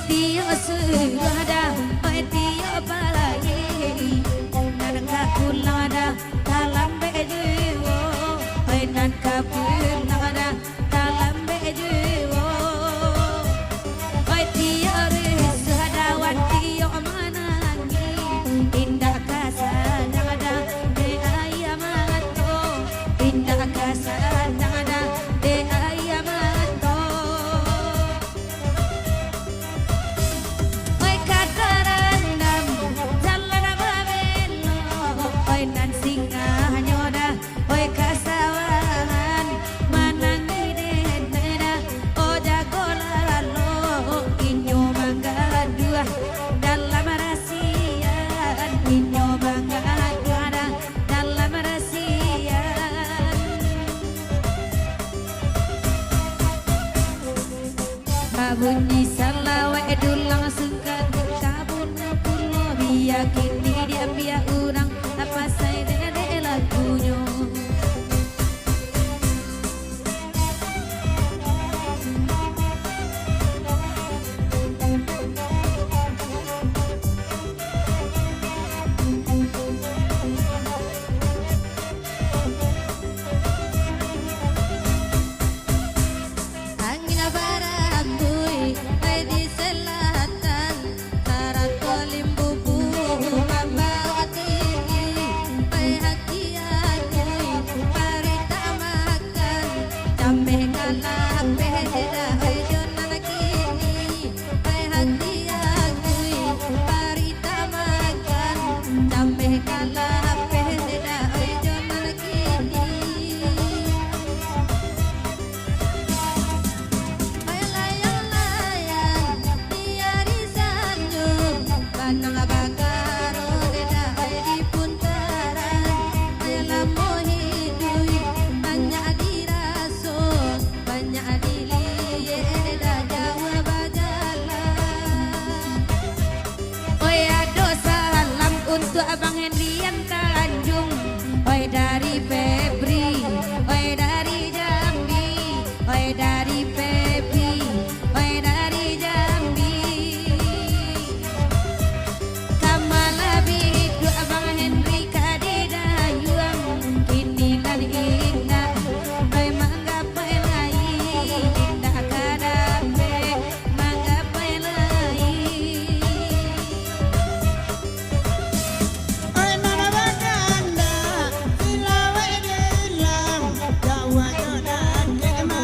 tio suada oi tio balai nan ka kulada dalam bejuwo oi nan ka kulada dalam bejuwo oi tio suada wan tio manangi indah kasanada de ayamato indah kasanada de ayamato oi katarandam jalan babelo oi nan singa nyoda oi kasawahan manangi dentera o jagolalo inyo mangga dua dalam rasian inyo mangga dua dalam rasian bunyi salawa dulang suka kabun pulo biya kini dia biya urang apa saya dengan lagunya angin barat bui di selatan tarato limbu membawa tinggi hati akui parita makan jambe ngalah beda jonan kini hati akui parita makan jambe ngalah beda jonan kini layang-layang diari sanjung banang bagaro deda di puntaran lamo hidui banyak diraso banyak diliye deda jawa bagala oi ado salam untuk abang Hendrian Tanjung oi dari Febri oi dari Jambi oi dari Febri oi dari Jambi kamalabi itu abang Henry kadidayuang kini lali indah oi manggapai lai indah kadape manggapai lai Oi mana baganda silawe dilam jawa jodan kema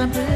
dalam